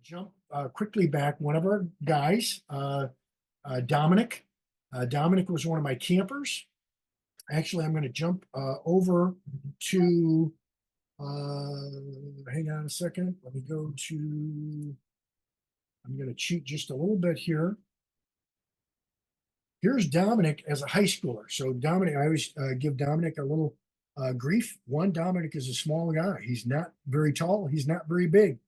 jump quickly back. One of our guys, Domanick. Domanick was one of my campers. Actually, I'm going to jump over to, hang on a second. Let me go to, I'm going to cheat just a little bit here. Here's Domanick as a high schooler. So Domanick, I always give Domanick a little grief. One, Domanick is a small guy. He's not very tall. He's not very big.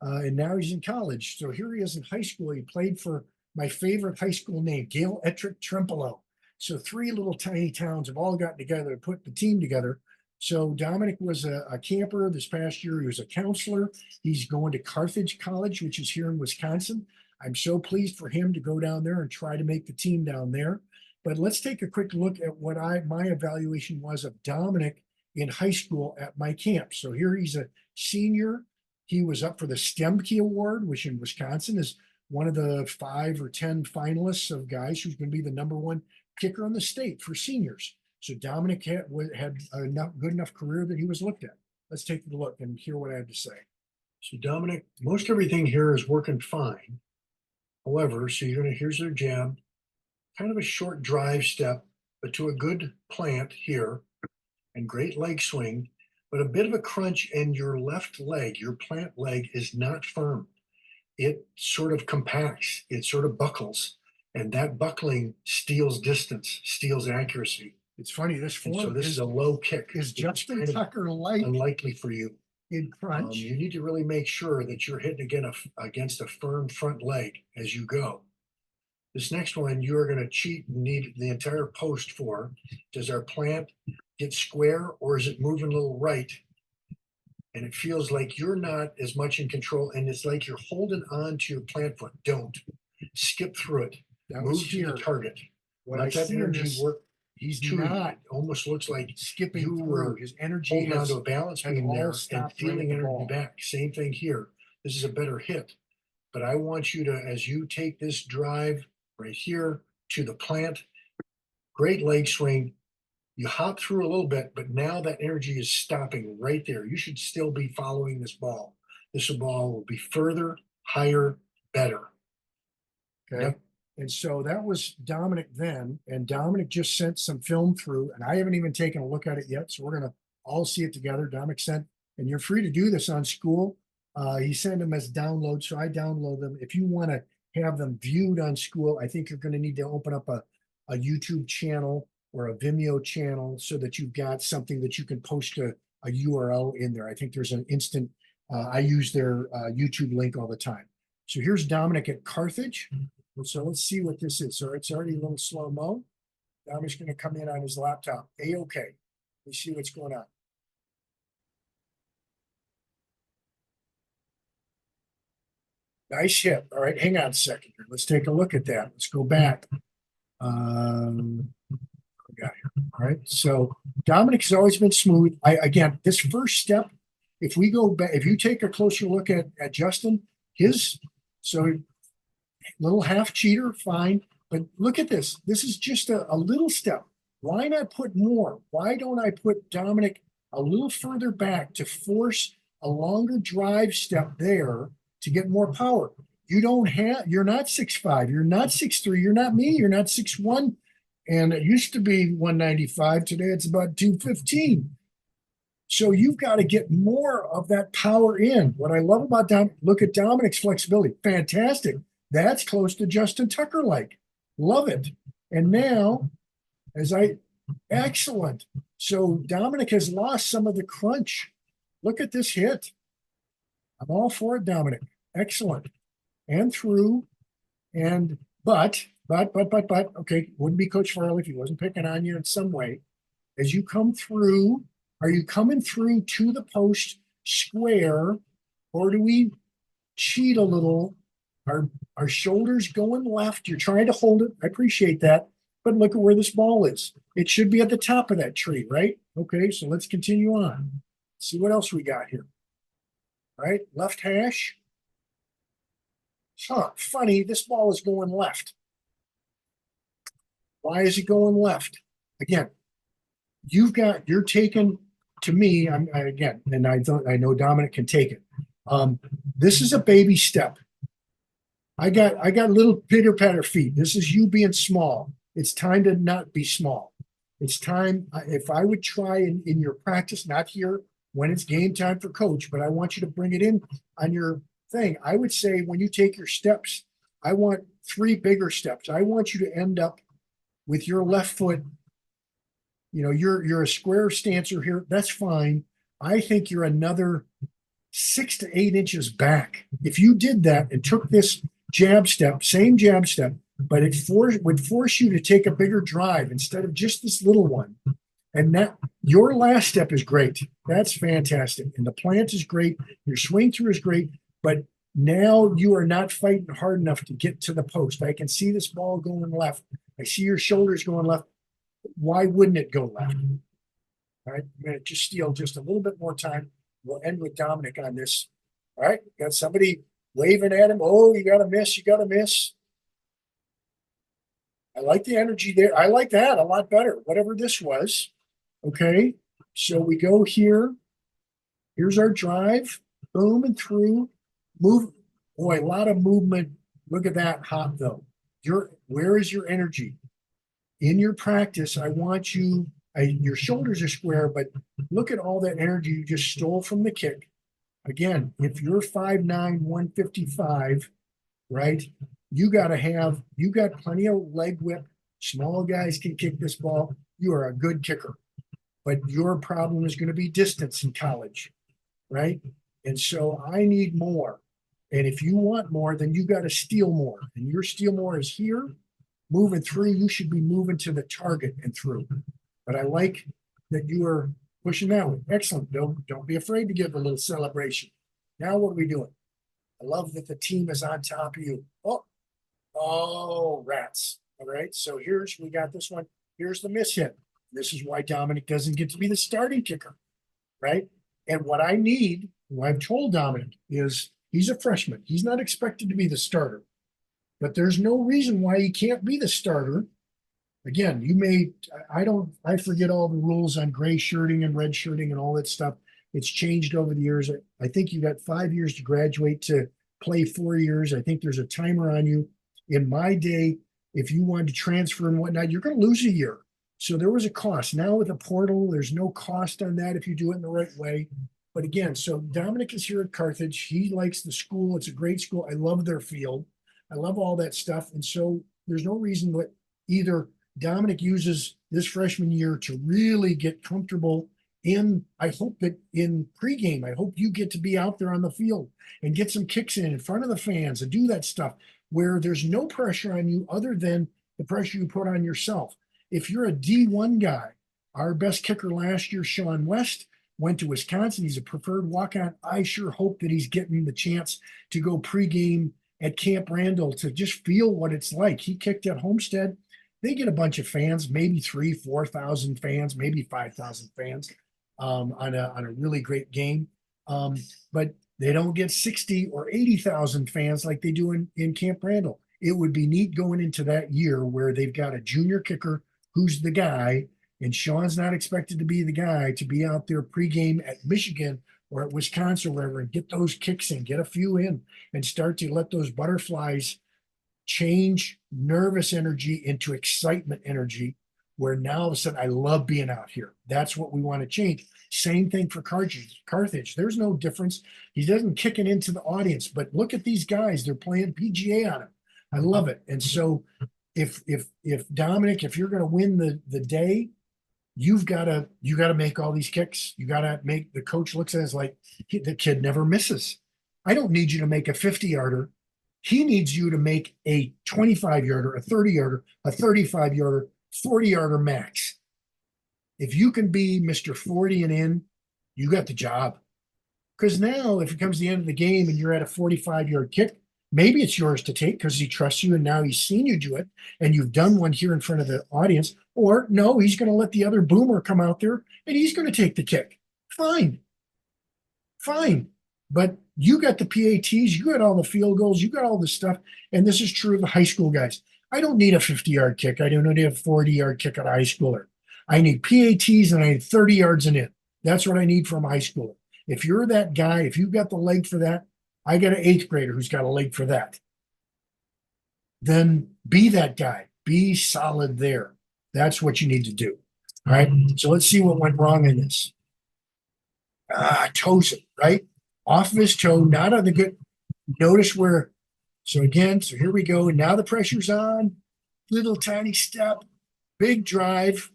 And now he's in college. So here he is in high school. He played for my favorite high school name, Gale Ettrick Trempolo. So three little tiny towns have all gotten together to put the team together. So Domanick was a camper this past year. He was a counselor. He's going to Carthage College, which is here in Wisconsin. I'm so pleased for him to go down there and try to make the team down there. But let's take a quick look at what my evaluation was of Domanick in high school at my camp. So here he's a senior. He was up for the STEM Key Award, which in Wisconsin is one of the 5 or 10 finalists of guys who's going to be the #1 kicker in the state for seniors. So Domanick had a good enough career that he was looked at. Let's take a look and hear what I have to say. So Domanick, most everything here is working fine. However, so here's their jab, kind of a short drive step, but to a good plant here, and great leg swing, but a bit of a crunch in your left leg. Your plant leg is not firm. It sort of compacts, it sort of buckles, and that buckling steals distance, steals accuracy. It's funny, this form so this is a low kick. Is Justin Tucker light? Unlikely for you. In crunch. You need to really make sure that you're hitting against a firm front leg as you go. This next one, you are going to cheat and need the entire post for. Does our plant get square or is it moving a little right? And it feels like you're not as much in control and it's like you're holding on to your plant foot. Don't. Skip through it. Move to the target. Let that energy work. He's not. It almost looks like skipping through. His energy holding onto a balance beam there and feeling energy back. Same thing here. This is a better hit. But I want you to, as you take this drive right here to the plant, great leg swing. You hop through a little bit, but now that energy is stopping right there. You should still be following this ball. This ball will be further, higher, better. Okay. Yep. And so that was Domanick then, and Domanick just sent some film through, and I haven't even taken a look at it yet, so we're going to all see it together. Domanick sent, and you're free to do this on Skool. He sent them as downloads, so I download them. If you want to have them viewed on Skool, I think you're going to need to open up a YouTube channel or a Vimeo channel so that you've got something that you can post a URL in there. I think there's an instant, I use their YouTube link all the time. So here's Domanick at Carthage. So let's see what this is. So it's already a little slow-mo. Dominick's going to come in on his laptop. A-okay. Let's see what's going on. Nice hit. All right, hang on a second here. Let's take a look at that. Let's go back. What we got here. All right. So Domanick has always been smooth. Again, this first step, if we go back, if you take a closer look at Justin, so little half cheater, fine. But look at this. This is just a little step. Why not put more? Why don't I put Domanick a little further back to force a longer drive step there to get more power? You're not 6'5", you're not 6'3", you're not me, you're not 6'1", and it used to be 195. Today it's about 215. So you've got to get more of that power in. What I love about look at Domanick's flexibility. Fantastic. That's close to Justin Tucker like. Love it. And now, excellent. So Domanick has lost some of the crunch. Look at this hit. I'm all for it, Domanick. Excellent. And through, but, okay, wouldn't be Coach Farley if he wasn't picking on you in some way. As you come through, are you coming through to the post square, or do we cheat a little? Our shoulders going left. You're trying to hold it. I appreciate that. But look at where this ball is. It should be at the top of that tree, right? Okay, so let's continue on. See what else we got here. All right, left hash. Funny, this ball is going left. Why is it going left? Again, you're taking, to me, again, and I know Domanick can take it. This is a baby step. I got little pitter patter feet. This is you being small. It's time to not be small. It's time. If I would try in your practice, not here when it's game time for coach, but I want you to bring it in on your thing. I would say when you take your steps, I want 3 bigger steps. I want you to end up with your left foot. You know, you're a square stancer here. That's fine. I think you're another 6 to 8 inches back. If you did that and took this jab step, same jab step, but it would force you to take a bigger drive instead of just this little one. And that your last step is great. That's fantastic. And the plant is great. Your swing through is great. But now you are not fighting hard enough to get to the post. I can see this ball going left. I see your shoulders going left. Why wouldn't it go left? All right. I'm going to just steal just a little bit more time. We'll end with Domanick on this. All right. Got somebody waving at him. Oh, you got to miss. You got to miss. I like the energy there. I like that a lot better, whatever this was. Okay. So we go here. Here's our drive. Boom and through. Move. Boy, a lot of movement. Look at that hop, though. Where is your energy? In your practice, I want you, your shoulders are square, but look at all that energy you just stole from the kick. Again, if you're 5'9", 155, right, you got plenty of leg whip. Small guys can kick this ball. You are a good kicker. But your problem is going to be distance in college, right? And so I need more. And if you want more, then you got to steal more. And your steal more is here. Moving through, you should be moving to the target and through. But I like that you are pushing that way. Excellent. Don't be afraid to give a little celebration. Now what are we doing? I love that the team is on top of you. Oh, rats. All right. So we got this one. Here's the miss hit. This is why Domanick doesn't get to be the starting kicker, right? And what I need, what I've told Domanick is he's a freshman. He's not expected to be the starter. But there's no reason why he can't be the starter. Again, I forget all the rules on gray shirting and red shirting and all that stuff. It's changed over the years. I think you got 5 years to graduate to play 4 years. I think there's a timer on you. In my day, if you wanted to transfer and whatnot, you're going to lose a year. So there was a cost. Now with a portal, there's no cost on that if you do it in the right way. But again, so Domanick is here at Carthage. He likes the school. It's a great school. I love their field. I love all that stuff. And so there's no reason that either Domanick uses this freshman year to really get comfortable I hope that in pregame, I hope you get to be out there on the field and get some kicks in front of the fans and do that stuff where there's no pressure on you other than the pressure you put on yourself. If you're a D1 guy, our best kicker last year, Sean West, went to Wisconsin. He's a preferred walk-on. I sure hope that he's getting the chance to go pregame at Camp Randall to just feel what it's like. He kicked at Homestead. They get a bunch of fans, maybe 3,000, 4,000 fans, maybe 5,000 fans on a really great game. But they don't get 60 or 80,000 fans like they do in Camp Randall. It would be neat going into that year where they've got a junior kicker who's the guy, and Sean's not expected to be the guy to be out there pregame at Michigan or at Wisconsin or wherever and get those kicks in, get a few in, and start to let those butterflies change nervous energy into excitement energy, where now all of a sudden I love being out here. That's what we want to change. Same thing for Carthage. There's no difference. He doesn't kick it into the audience, but look at these guys. They're playing PGA on him. I love it. And so if Domanick, if you're going to win the day, you got to make all these kicks. You got to make the coach looks at us like the kid never misses. I don't need you to make a 50-yarder. He needs you to make a 25-yarder, a 30-yarder, a 35-yarder, 40-yarder max. If you can be Mr. 40 and in, you got the job. Because now if it comes to the end of the game and you're at a 45-yard kick, maybe it's yours to take because he trusts you and now he's seen you do it and you've done one here in front of the audience. Or no, he's going to let the other boomer come out there and he's going to take the kick. Fine. But you got the PATs, you got all the field goals, you got all this stuff. And this is true of the high school guys. I don't need a 50-yard kick. I don't need a 40-yard kick at a high schooler. I need PATs and I need 30 yards and in. That's what I need from a high schooler. If you're that guy, if you've got the leg for that, I got an 8th grader who's got a leg for that. Then be that guy. Be solid there. That's what you need to do. All right. So let's see what went wrong in this. Toes it, right? Off of his toe, not on the good. Notice where. So again, so here we go. Now the pressure's on. Little tiny step, big drive.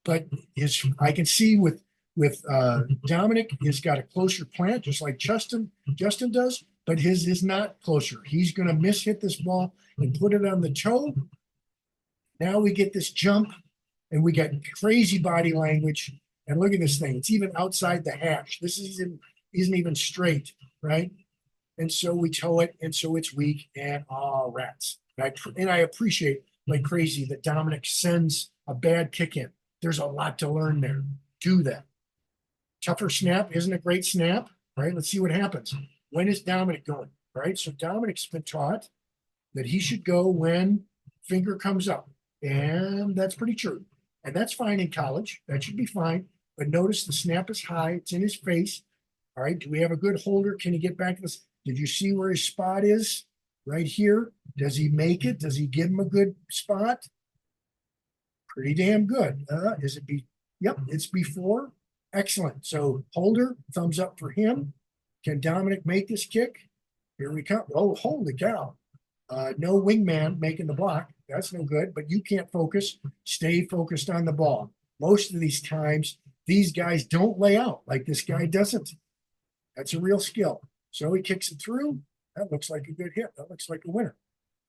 But I can see with Domanick, he's got a closer plant, just like Justin does, but his is not closer. He's going to hit this ball and put it on the toe. Now we get this jump, and we got crazy body language. And look at this thing; it's even outside the hash. This isn't even straight, right? And so we toe it, and so it's weak, and rats. And I appreciate like crazy that Domanick sends a bad kick in. There's a lot to learn there. Do that. Tougher snap isn't a great snap, right? Let's see what happens. When is Domanick going, right? So Dominick's been taught that he should go when finger comes up. And that's pretty true. And that's fine in college. That should be fine. But notice the snap is high. It's in his face. All right. Do we have a good holder? Can he get back to this? Did you see where his spot is? Right here. Does he make it? Does he give him a good spot? Pretty damn good. Is it Yep, it's before. Excellent. So holder, thumbs up for him. Can Domanick make this kick? Here we come. Oh, holy cow. No wingman making the block. That's no good, but you can't focus. Stay focused on the ball. Most of these times, these guys don't lay out like this guy doesn't. That's a real skill. So he kicks it through. That looks like a good hit. That looks like a winner.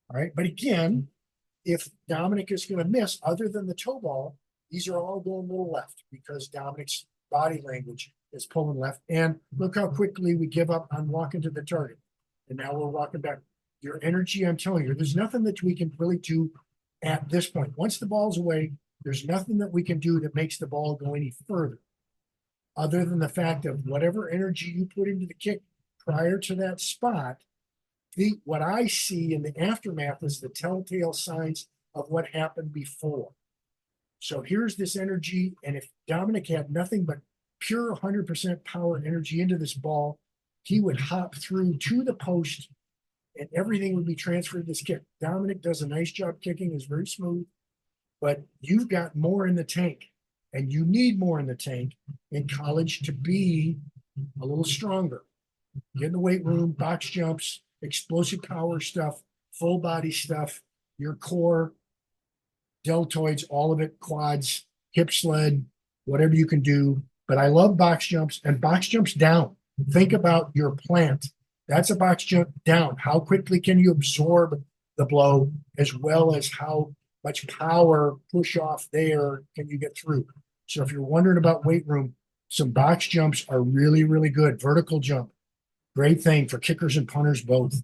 All right. But again, if Domanick is going to miss, other than the toe ball, these are all going a little left because Dominick's body language is pulling left. And look how quickly we give up on walking to the target. And now we're walking back. Your energy, I'm telling you, there's nothing that we can really do at this point. Once the ball's away, there's nothing that we can do that makes the ball go any further, other than the fact of whatever energy you put into the kick prior to that spot. What I see in the aftermath is the telltale signs of what happened before. So here's this energy, and if Domanick had nothing but pure 100% power energy into this ball, he would hop through to the post, and everything would be transferred to this kick. Domanick does a nice job kicking, is very smooth, but you've got more in the tank, and you need more in the tank in college to be a little stronger. Get in the weight room, box jumps, explosive power stuff, full body stuff, your core, deltoids, all of it, quads, hip sled, whatever you can do. But I love box jumps and box jumps down. Think about your plant. That's a box jump down. How quickly can you absorb the blow, as well as how much power push off there can you get through? So if you're wondering about weight room, some box jumps are really, really good. Vertical jump, great thing for kickers and punters both.